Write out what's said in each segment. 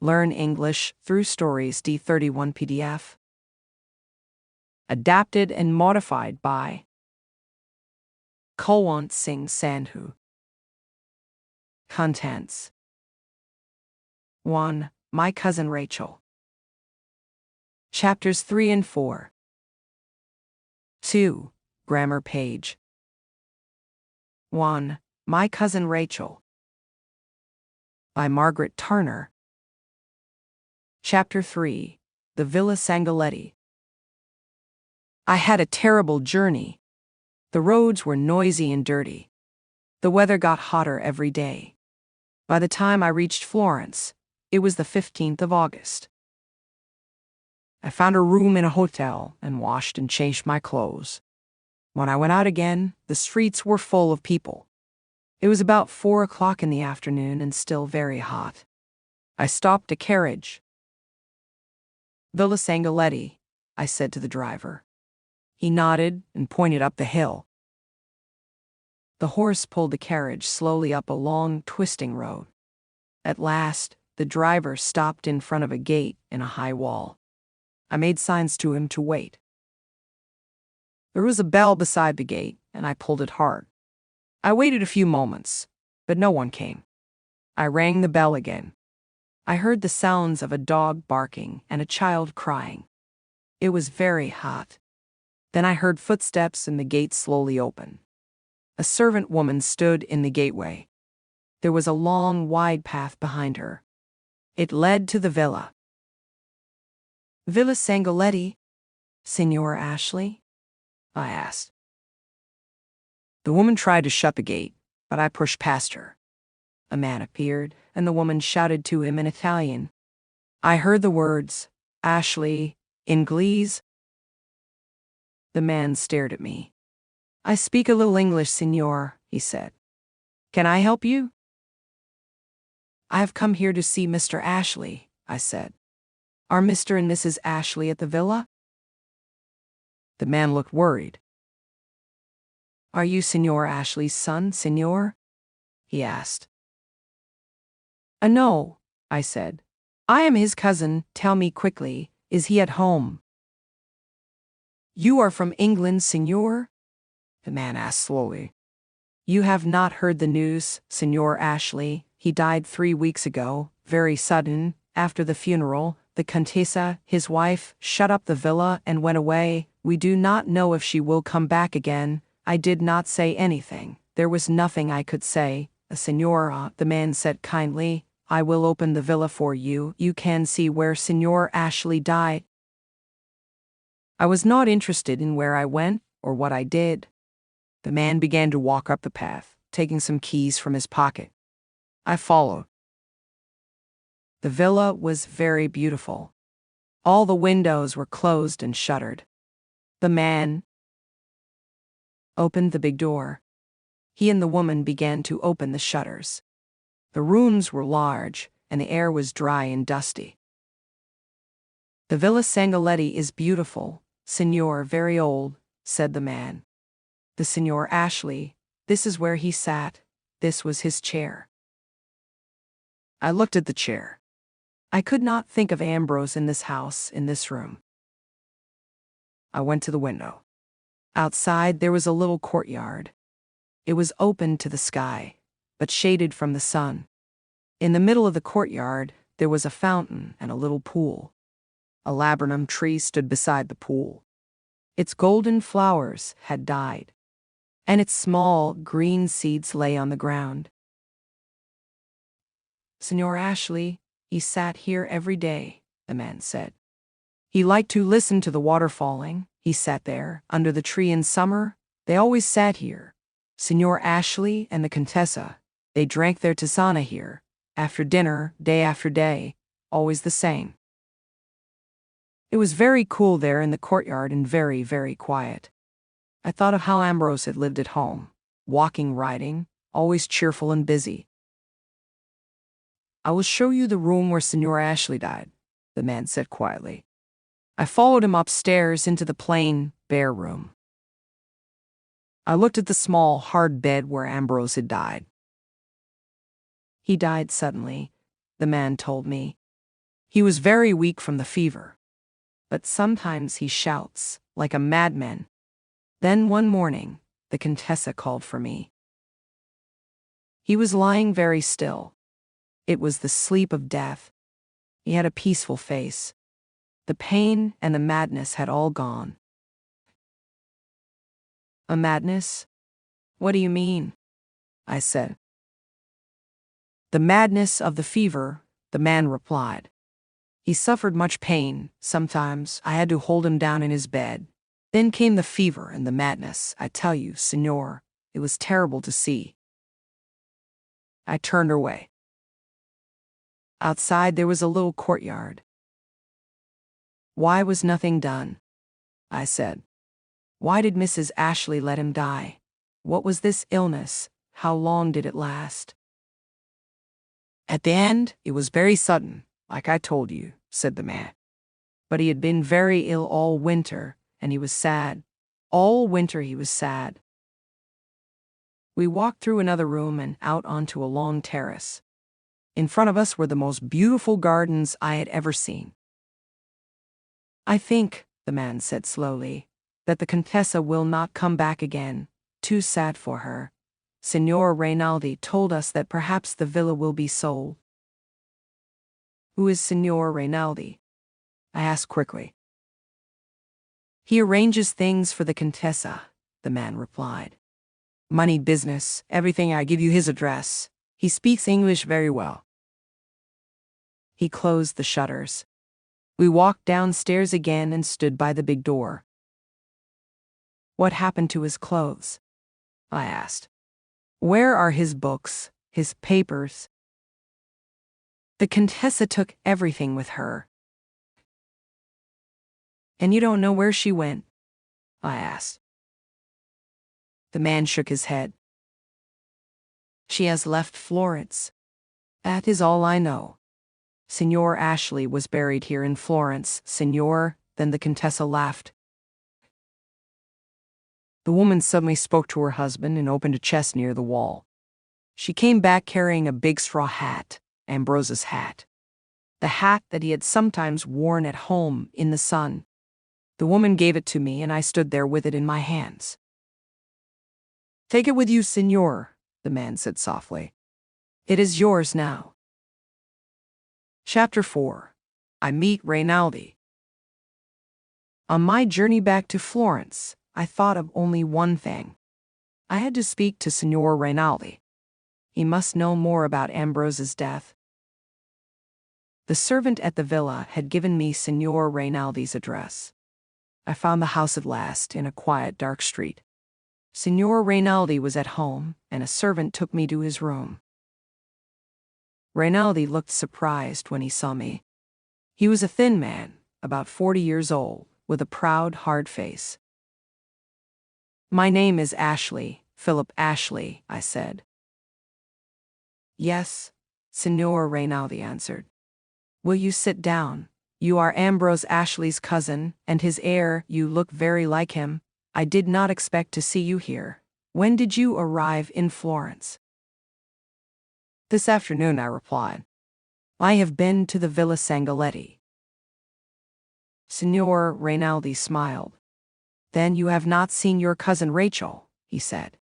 Learn English through Stories D31 PDF. Adapted and modified by Kulwant Singh Sandhu. Contents: 1. My Cousin Rachel. Chapters 3 and 4. 2. Grammar page. 1. My Cousin Rachel. By Margaret Turner. Chapter 3. The Villa Sangaletti. I had a terrible journey. The roads were noisy and dirty. The weather got hotter every day. By the time I reached Florence, it was the 15th of August. I found a room in a hotel and washed and changed my clothes. When I went out again, the streets were full of people. It was about 4 o'clock in the afternoon and still very hot. I stopped a carriage. "Villa Sangaletti," I said to the driver. He nodded and pointed up the hill. The horse pulled the carriage slowly up a long, twisting road. At last, the driver stopped in front of a gate in a high wall. I made signs to him to wait. There was a bell beside the gate, and I pulled it hard. I waited a few moments, but no one came. I rang the bell again. I heard the sounds of a dog barking and a child crying. It was very hot. Then I heard footsteps and the gate slowly opened. A servant woman stood in the gateway. There was a long, wide path behind her. It led to the villa. "Villa Sangaletti, Signor Ashley?" I asked. The woman tried to shut the gate, but I pushed past her. A man appeared, and the woman shouted to him in Italian. I heard the words, "Ashley, Inglese." The man stared at me. "I speak a little English, signor," he said. "Can I help you?" "I have come here to see Mr. Ashley," I said. "Are Mr. and Mrs. Ashley at the villa?" The man looked worried. "Are you Signor Ashley's son, signor?" he asked. No," I said. "I am his cousin. Tell me quickly, is he at home?" "You are from England, signor?" the man asked slowly. "You have not heard the news, Signor Ashley. He died 3 weeks ago, very sudden. After the funeral, the Contessa, his wife, shut up the villa and went away. We do not know if she will come back again. I did not say anything. There was nothing I could say. Signora," the man said kindly, "I will open the villa for you. You can see where Signor Ashley died." I was not interested in where I went or what I did. The man began to walk up the path, taking some keys from his pocket. I followed. The villa was very beautiful. All the windows were closed and shuttered. The man opened the big door. He and the woman began to open the shutters. The rooms were large, and the air was dry and dusty. "The Villa Sangaletti is beautiful, signor, very old," said the man. "The Signor Ashley, this is where he sat. This was his chair." I looked at the chair. I could not think of Ambrose in this house, in this room. I went to the window. Outside there was a little courtyard. It was open to the sky, but shaded from the sun. In the middle of the courtyard, there was a fountain and a little pool. A laburnum tree stood beside the pool. Its golden flowers had died, and its small, green seeds lay on the ground. "Signor Ashley, he sat here every day," the man said. "He liked to listen to the water falling. He sat there, under the tree in summer. They always sat here. Signor Ashley and the Contessa, they drank their tisana here, after dinner, day after day, always the same." It was very cool there in the courtyard and very, very quiet. I thought of how Ambrose had lived at home, walking, riding, always cheerful and busy. "I will show you the room where Signor Ashley died," the man said quietly. I followed him upstairs into the plain, bare room. I looked at the small, hard bed where Ambrose had died. "He died suddenly," the man told me. He was very weak from the fever, but sometimes he shouts like a madman. Then one morning, the Contessa called for me. He was lying very still. It was the sleep of death. He had a peaceful face. The pain and the madness had all gone. A madness? What do you mean? I said. The madness of the fever, the man replied. He suffered much pain. Sometimes I had to hold him down in his bed. Then came the fever and the madness. I tell you, Signor, it was terrible to see. I turned away. Outside there was a little courtyard. Why was nothing done? I said. Why did Mrs. Ashley let him die? What was this illness? How long did it last? At the end, it was very sudden, like I told you, said the man. But he had been very ill all winter, and he was sad. All winter he was sad. We walked through another room and out onto a long terrace. In front of us were the most beautiful gardens I had ever seen. I think, the man said slowly, that the Contessa will not come back again. Too sad for her. Signor Rinaldi told us that perhaps the villa will be sold. Who is Signor Rinaldi? I asked quickly. He arranges things for the Contessa, the man replied. Money business, everything. I give you his address. He speaks English very well. He closed the shutters. We walked downstairs again and stood by the big door. What happened to his clothes? I asked. Where are his books, his papers? The Contessa took everything with her. And you don't know where she went? I asked. The man shook his head. She has left Florence. That is all I know. Signor Ashley was buried here in Florence, Signor. Then the Contessa laughed. The woman suddenly spoke to her husband and opened a chest near the wall. She came back carrying a big straw hat, Ambrose's hat. The hat that he had sometimes worn at home in the sun. The woman gave it to me and I stood there with it in my hands. Take it with you, Signor, the man said softly. It is yours now. Chapter 4. I meet Rinaldi. On my journey back to Florence, I thought of only one thing. I had to speak to Signor Rinaldi. He must know more about Ambrose's death. The servant at the villa had given me Signor Rinaldi's address. I found the house at last in a quiet, dark street. Signor Rinaldi was at home, and a servant took me to his room. Rinaldi looked surprised when he saw me. He was a thin man, about 40 years old, with a proud, hard face. My name is Ashley, Philip Ashley, I said. Yes, Signor Rinaldi answered. Will you sit down? You are Ambrose Ashley's cousin, and his heir. You look very like him. I did not expect to see you here. When did you arrive in Florence? This afternoon, I replied. I have been to the Villa Sangalletti. Signor Rinaldi smiled. Then you have not seen your cousin Rachel, he said.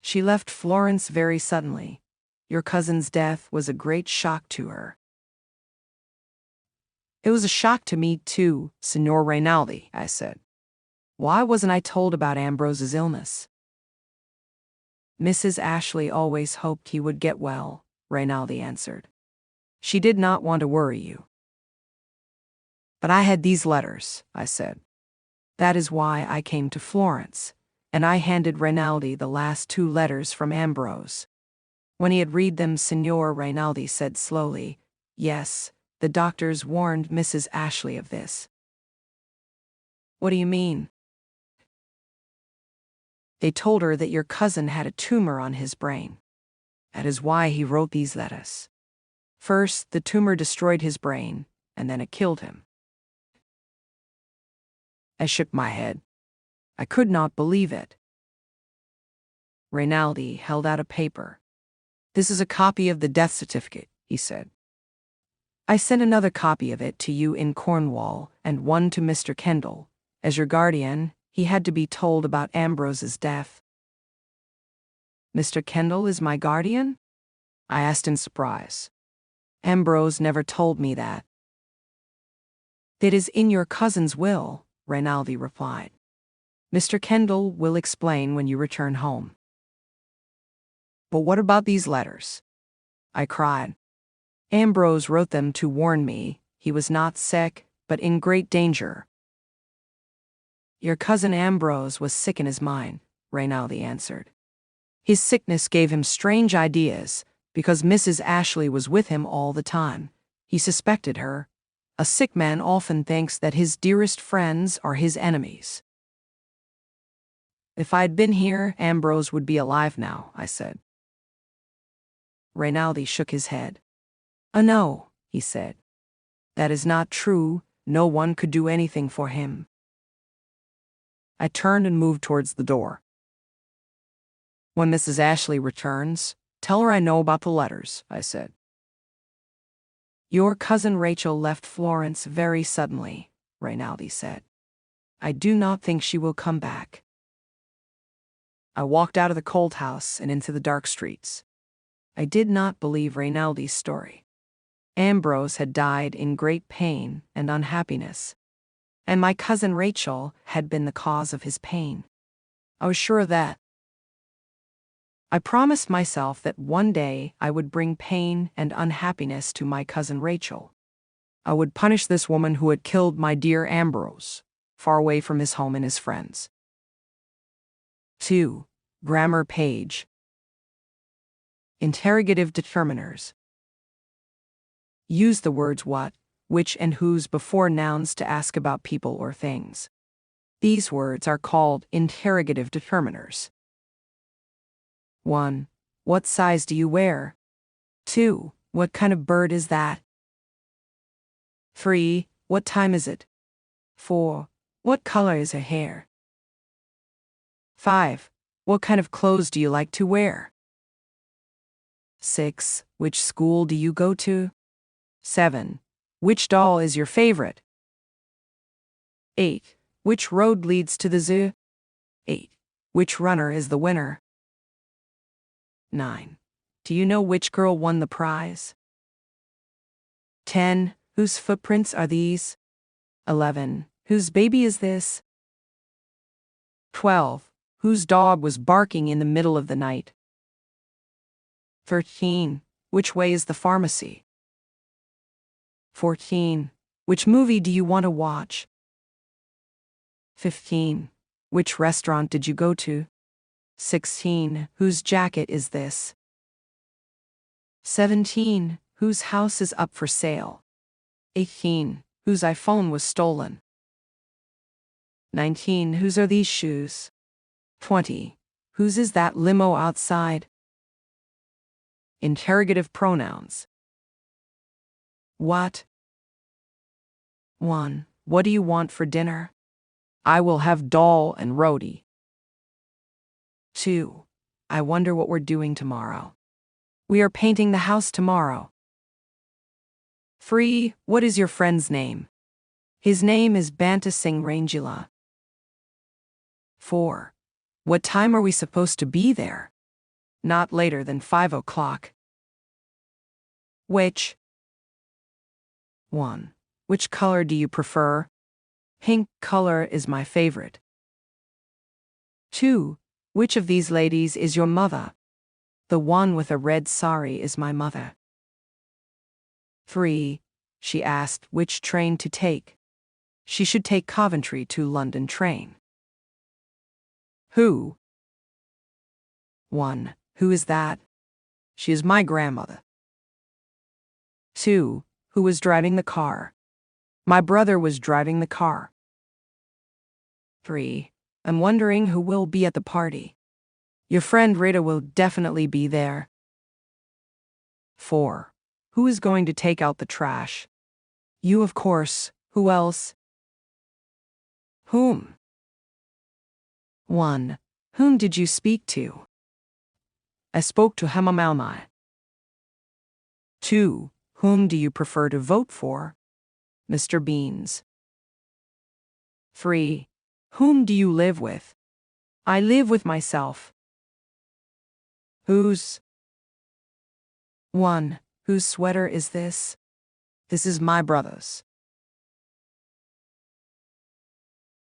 She left Florence very suddenly. Your cousin's death was a great shock to her. It was a shock to me too, Signor Rinaldi, I said. Why wasn't I told about Ambrose's illness? Mrs. Ashley always hoped he would get well, Rinaldi answered. She did not want to worry you. But I had these letters, I said. That is why I came to Florence, and I handed Rinaldi the last 2 letters from Ambrose. When he had read them, Signor Rinaldi said slowly, Yes, the doctors warned Mrs. Ashley of this. What do you mean? They told her that your cousin had a tumor on his brain. That is why he wrote these letters. First, the tumor destroyed his brain, and then it killed him. I shook my head. I could not believe it. Rinaldi held out a paper. This is a copy of the death certificate, he said. I sent another copy of it to you in Cornwall and one to Mr. Kendall. As your guardian, he had to be told about Ambrose's death. Mr. Kendall is my guardian? I asked in surprise. Ambrose never told me that. It is in your cousin's will, Rinaldi replied. Mr. Kendall will explain when you return home. But what about these letters? I cried. Ambrose wrote them to warn me he was not sick, but in great danger. Your cousin Ambrose was sick in his mind, Rinaldi answered. His sickness gave him strange ideas, because Mrs. Ashley was with him all the time. He suspected her. A sick man often thinks that his dearest friends are his enemies. If I'd been here, Ambrose would be alive now, I said. Rinaldi shook his head. No, he said. That is not true. No one could do anything for him. I turned and moved towards the door. When Mrs. Ashley returns, tell her I know about the letters, I said. Your cousin Rachel left Florence very suddenly, Rinaldi said. I do not think she will come back. I walked out of the cold house and into the dark streets. I did not believe Rinaldi's story. Ambrose had died in great pain and unhappiness, and my cousin Rachel had been the cause of his pain. I was sure of that. I promised myself that one day I would bring pain and unhappiness to my cousin Rachel. I would punish this woman who had killed my dear Ambrose, far away from his home and his friends. 2. Grammar page. Interrogative determiners. Use the words what, which, and whose before nouns to ask about people or things. These words are called interrogative determiners. 1. What size do you wear? 2. What kind of bird is that? 3. What time is it? 4. What color is her hair? 5. What kind of clothes do you like to wear? 6. Which school do you go to? 7. Which doll is your favorite? 8. Which road leads to the zoo? 8. Which runner is the winner? 9. Do you know which girl won the prize? 10. Whose footprints are these? 11. Whose baby is this? 12. Whose dog was barking in the middle of the night? 13. Which way is the pharmacy? 14. Which movie do you want to watch? 15. Which restaurant did you go to? 16. Whose jacket is this? 17. Whose house is up for sale? 18. Whose iPhone was stolen? 19. Whose are these shoes? 20. Whose is that limo outside? Interrogative pronouns. What? 1. What do you want for dinner? I will have dal and roti. 2. I wonder what we're doing tomorrow. We are painting the house tomorrow. 3. What is your friend's name? His name is Banta Singh Rangila. 4. What time are we supposed to be there? Not later than 5 o'clock. Which? 1. Which color do you prefer? Pink color is my favorite. 2. Which of these ladies is your mother? The one with a red sari is my mother. 3. She asked which train to take. She should take Coventry to London train. Who? 1. Who is that? She is my grandmother. 2. Who was driving the car? My brother was driving the car. 3. I'm wondering who will be at the party. Your friend Rita will definitely be there. 4. Who is going to take out the trash? You, of course. Who else? Whom? 1. Whom did you speak to? I spoke to Hemamalmai. 2. Whom do you prefer to vote for? Mr. Beans. 3. Whom do you live with? I live with myself. Whose? 1. Whose sweater is this? This is my brother's.